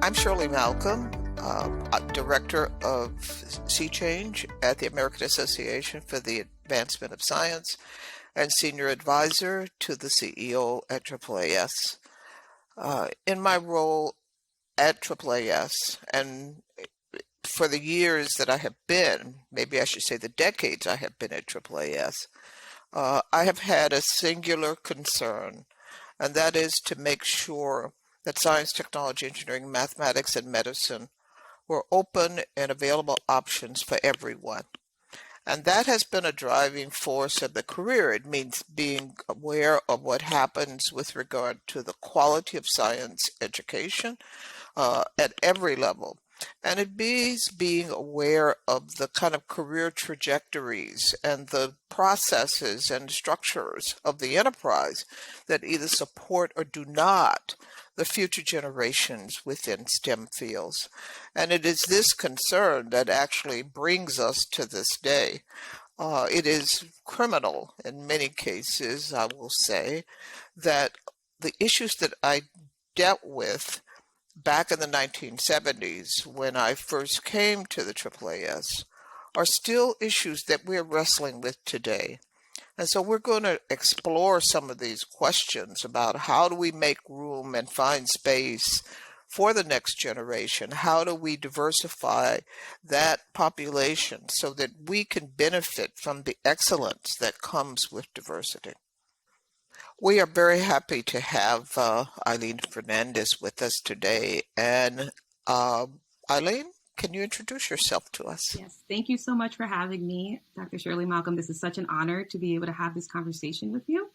I'm Shirley Malcom, Director of Sea Change at the American Association for the Advancement of Science and Senior Advisor to the CEO at AAAS. In my role at AAAS, and for the years that I have been, maybe I should say the decades I have been at AAAS, I have had a singular concern, and that is to make sure that science, technology, engineering, mathematics, and medicine were open and available options for everyone. And that has been a driving force of the career. It means being aware of what happens with regard to the quality of science education at every level. And it means being aware of the kind of career trajectories and the processes and structures of the enterprise that either support or do not the future generations within STEM fields. And it is this concern that actually brings us to this day. It is criminal in many cases, I will say, that the issues that I dealt with back in the 1970s when I first came to the AAAS are still issues that we're wrestling with today. And so we're going to explore some of these questions about how do we make room and find space for the next generation? How do we diversify that population so that we can benefit from the excellence that comes with diversity? We are very happy to have Aileen Fernandez with us today. And Aileen, can you introduce yourself to us? Yes, thank you so much for having me, Dr. Shirley Malcom. This is such an honor to be able to have this conversation with you.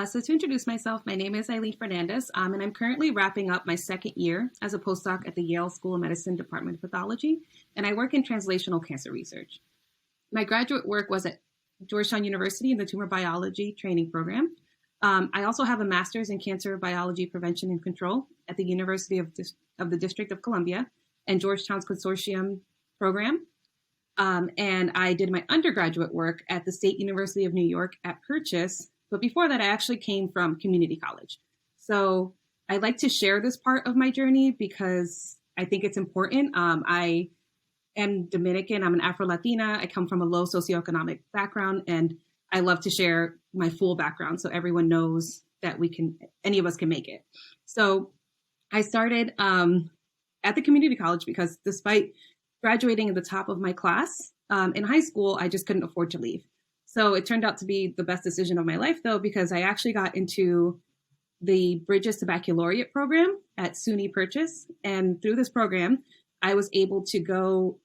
So to introduce myself, my name is Aileen Fernandez, and I'm currently wrapping up my second year as a postdoc at the Yale School of Medicine Department of Pathology, and I work in translational cancer research. My graduate work was at Georgetown University in the tumor biology training program. I also have a master's in cancer biology prevention and control at the University of the District of Columbia and Georgetown's consortium program. And I did my undergraduate work at the State University of New York at Purchase. But before that, I actually came from community college. So I like to share this part of my journey because I think it's important. I am Dominican. I'm an Afro-Latina. I come from a low socioeconomic background, and I love to share my full background so everyone knows that any of us can make it. So I started at the community college because despite graduating at the top of my class in high school, I just couldn't afford to leave. So it turned out to be the best decision of my life, though, because I actually got into the Bridges to Baccalaureate program at SUNY Purchase. And through this program, I was able to go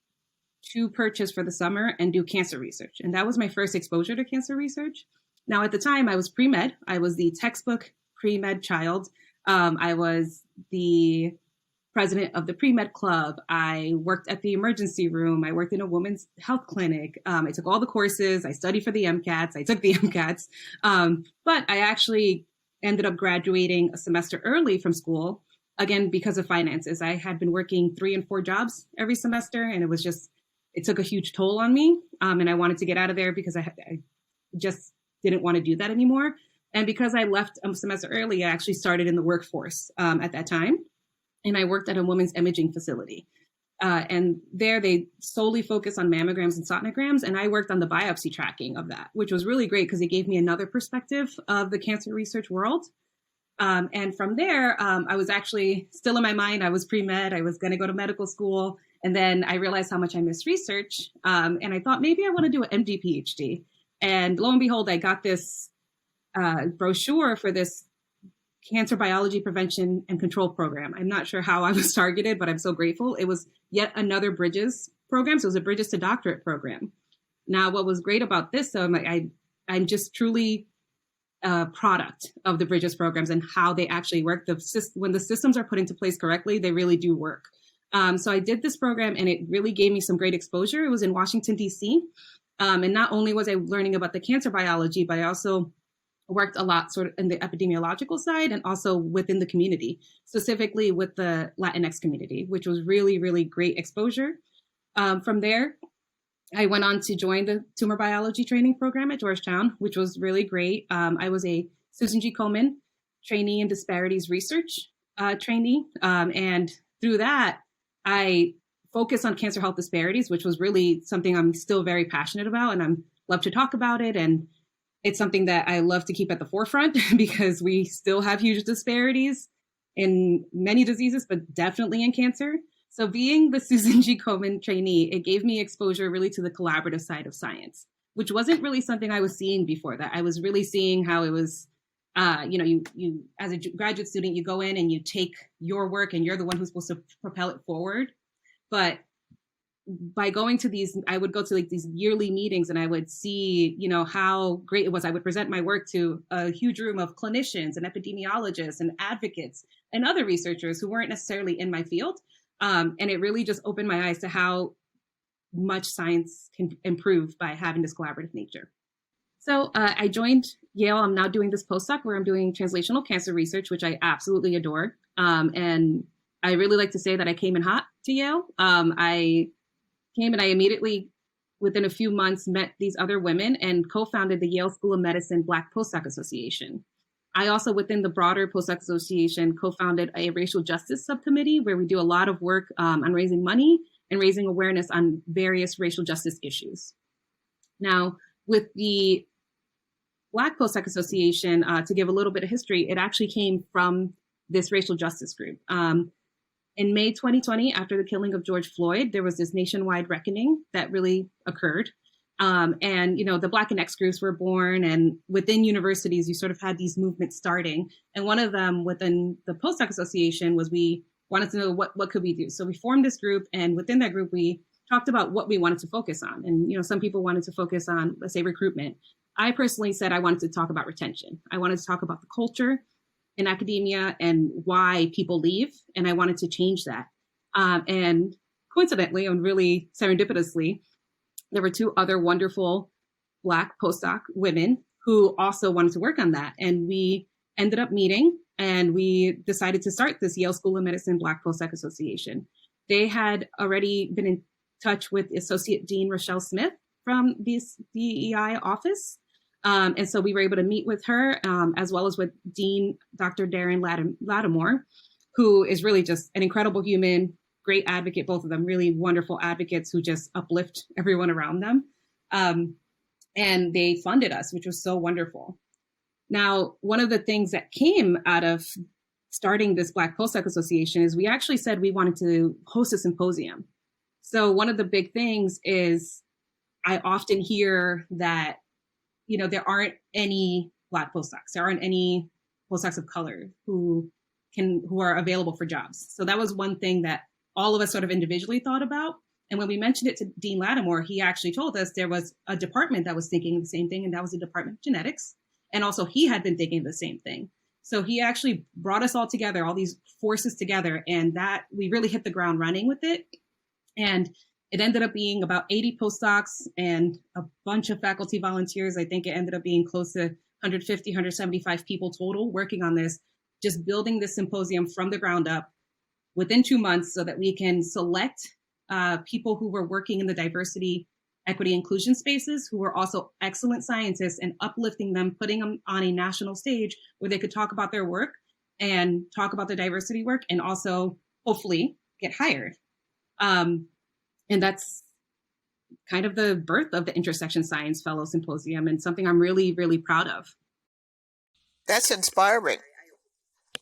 to Purchase for the summer and do cancer research. And that was my first exposure to cancer research. Now, at the time, I was pre-med. I was the textbook pre-med child. I was the president of the pre-med club. I worked at the emergency room. I worked in a women's health clinic. I took all the courses. I studied for the MCATs. I took the MCATs. But I actually ended up graduating a semester early from school, again, because of finances. I had been working 3 and 4 jobs every semester, and it took a huge toll on me. And I wanted to get out of there because I just didn't want to do that anymore. And because I left a semester early, I actually started in the workforce at that time. And I worked at a women's imaging facility. And there they solely focus on mammograms and sonograms. And I worked on the biopsy tracking of that, which was really great because it gave me another perspective of the cancer research world. And from there, I was actually still in my mind, I was pre-med, I was going to go to medical school. And then I realized how much I missed research. And I thought maybe I want to do an MD PhD. And lo and behold, I got this brochure for this cancer biology prevention and control program. I'm not sure how I was targeted, but I'm so grateful. It was yet another Bridges program. So it was a Bridges to Doctorate program. Now, what was great about this, though, I'm just truly a product of the Bridges programs and how they actually work. When the systems are put into place correctly, they really do work. So I did this program and it really gave me some great exposure. It was in Washington, D.C. And not only was I learning about the cancer biology, but I also worked a lot sort of in the epidemiological side and also within the community, specifically with the Latinx community, which was really, really great exposure. From there, I went on to join the tumor biology training program at Georgetown, which was really great. I was a Susan G. Komen trainee in disparities research trainee. And through that, I focused on cancer health disparities, which was really something I'm still very passionate about, and I'm love to talk about it. And it's something that I love to keep at the forefront because we still have huge disparities in many diseases, but definitely in cancer. So being the Susan G. Komen trainee, it gave me exposure really to the collaborative side of science, which wasn't really something I was seeing before that. I was really seeing how it was, you as a graduate student, you go in and you take your work and you're the one who's supposed to propel it forward. But by going to these, I would go to like these yearly meetings and I would see, how great it was. I would present my work to a huge room of clinicians and epidemiologists and advocates and other researchers who weren't necessarily in my field. And it really just opened my eyes to how much science can improve by having this collaborative nature. So I joined Yale. I'm now doing this postdoc where I'm doing translational cancer research, which I absolutely adore. And I really like to say that I came in hot to Yale. I came and I immediately, within a few months, met these other women and co-founded the Yale School of Medicine Black Postdoc Association. I also, within the broader Postdoc Association, co-founded a racial justice subcommittee where we do a lot of work on raising money and raising awareness on various racial justice issues. Now, with the Black Postdoc Association, to give a little bit of history, it actually came from this racial justice group. In May 2020, after the killing of George Floyd, there was this nationwide reckoning that really occurred. And, the Black and X groups were born, and within universities, you sort of had these movements starting. And one of them within the Postdoc Association was we wanted to know what could we do. So we formed this group, and within that group, we talked about what we wanted to focus on. And, some people wanted to focus on, let's say, recruitment. I personally said I wanted to talk about retention. I wanted to talk about the culture in academia and why people leave, and I wanted to change that. And coincidentally, and really serendipitously, there were two other wonderful Black postdoc women who also wanted to work on that. And we ended up meeting and we decided to start this Yale School of Medicine Black Postdoc Association. They had already been in touch with Associate Dean Rochelle Smith from this DEI office. And so we were able to meet with her, as well as with Dean Dr. Darren Lattimore, who is really just an incredible human, great advocate, both of them really wonderful advocates who just uplift everyone around them. And they funded us, which was so wonderful. Now, one of the things that came out of starting this Black Postdoc Association is we actually said we wanted to host a symposium. So one of the big things is I often hear that there aren't any Black postdocs. There aren't any postdocs of color who are available for jobs. So that was one thing that all of us sort of individually thought about. And when we mentioned it to Dean Lattimore, he actually told us there was a department that was thinking the same thing, and that was the Department of Genetics. And also he had been thinking the same thing. So he actually brought us all together, all these forces together, and that we really hit the ground running with it. And it ended up being about 80 postdocs and a bunch of faculty volunteers. I think it ended up being close to 150, 175 people total working on this, just building this symposium from the ground up within 2 months so that we can select people who were working in the diversity, equity, inclusion spaces, who were also excellent scientists, and uplifting them, putting them on a national stage where they could talk about their work and talk about the diversity work and also hopefully get hired. And that's kind of the birth of the Intersections Science Fellows Symposium, and something I'm really, really proud of. That's inspiring.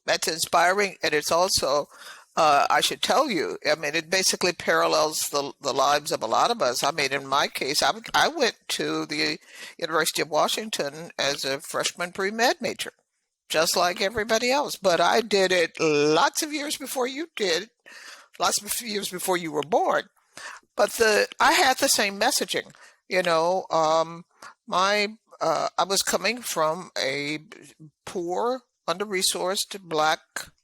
And it's also, I should tell you, it basically parallels the lives of a lot of us. In my case, I went to the University of Washington as a freshman pre-med major, just like everybody else. But I did it lots of years before you did, lots of years before you were born. But I had the same messaging, I was coming from a poor, under-resourced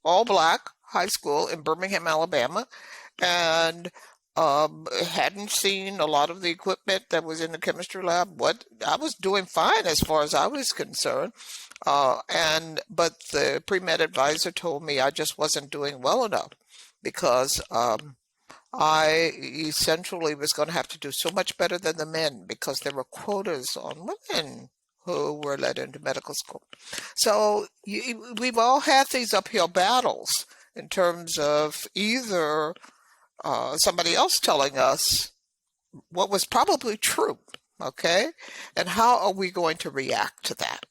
all black high school in Birmingham, Alabama, and hadn't seen a lot of the equipment that was in the chemistry lab. I was doing fine as far as I was concerned, but the pre-med advisor told me I just wasn't doing well enough because I essentially was going to have to do so much better than the men because there were quotas on women who were let into medical school. So we've all had these uphill battles, in terms of either somebody else telling us what was probably true, okay? And how are we going to react to that?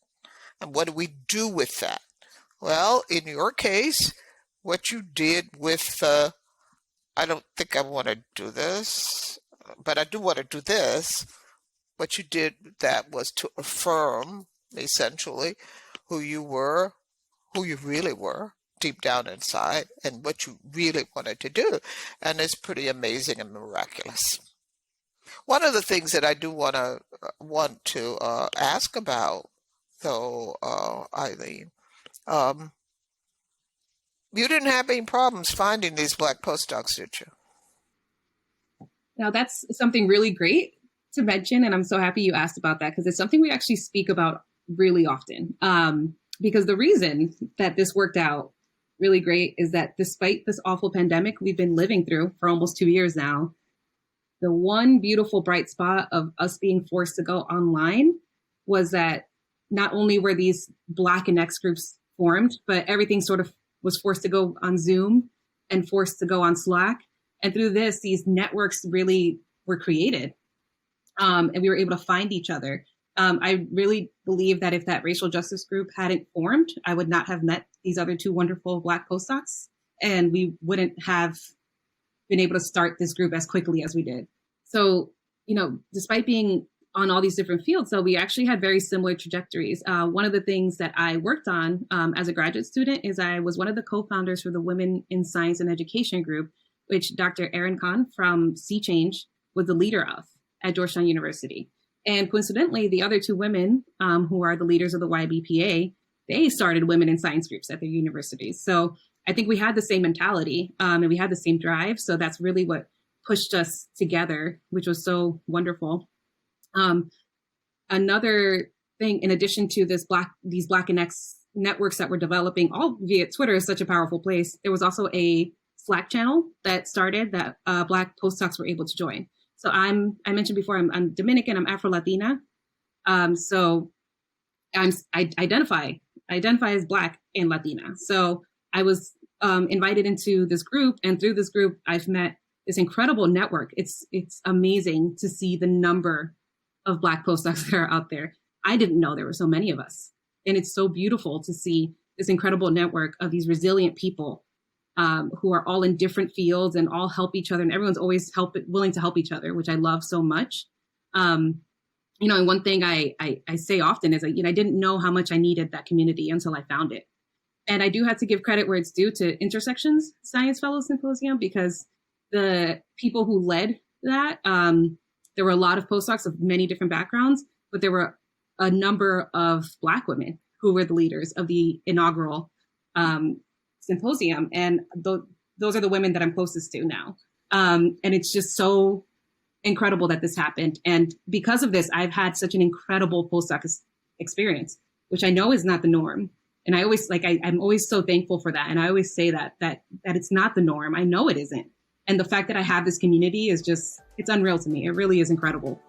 And what do we do with that? Well, in your case, what you did with, I don't think I want to do this, but I do want to do this. What you did with that was to affirm, essentially, who you were, who you really were, deep down inside, and what you really wanted to do. And it's pretty amazing and miraculous. One of the things that I do want to ask about, though, Aileen, you didn't have any problems finding these Black postdocs, did you? Now, that's something really great to mention, and I'm so happy you asked about that because it's something we actually speak about really often. Because the reason that this worked out really great is that despite this awful pandemic we've been living through for almost 2 years now, the one beautiful bright spot of us being forced to go online was that not only were these Black and X groups formed, but everything sort of was forced to go on Zoom and forced to go on Slack. And through this, these networks really were created. And we were able to find each other. I really believe that if that racial justice group hadn't formed, I would not have met these other two wonderful Black postdocs, and we wouldn't have been able to start this group as quickly as we did. So, despite being on all these different fields, though, we actually had very similar trajectories. One of the things that I worked on as a graduate student is I was one of the co-founders for the Women in Science and Education group, which Dr. Erin Kahn from Sea Change was the leader of at Georgetown University. And coincidentally, the other two women who are the leaders of the YBPA, they started women in science groups at their universities. So I think we had the same mentality and we had the same drive. So that's really what pushed us together, which was so wonderful. Another thing, in addition to these Black and X networks that we're developing, all via Twitter is such a powerful place. There was also a Slack channel that started that Black postdocs were able to join. So I mentioned before, I'm Dominican, I'm Afro-Latina. So I identify as Black and Latina. So I was invited into this group, and through this group, I've met this incredible network. It's amazing to see the number of Black postdocs that are out there. I didn't know there were so many of us. And it's so beautiful to see this incredible network of these resilient people who are all in different fields and all help each other. And everyone's always willing to help each other, which I love so much. And one thing I say often is, I didn't know how much I needed that community until I found it. And I do have to give credit where it's due to Intersections Science Fellows Symposium, because the people who led that, there were a lot of postdocs of many different backgrounds, but there were a number of Black women who were the leaders of the inaugural symposium. And those are the women that I'm closest to now. And it's just so incredible that this happened. And because of this, I've had such an incredible postdoc experience, which I know is not the norm. And I always I'm always so thankful for that. And I always say that it's not the norm. I know it isn't. And the fact that I have this community is it's unreal to me. It really is incredible.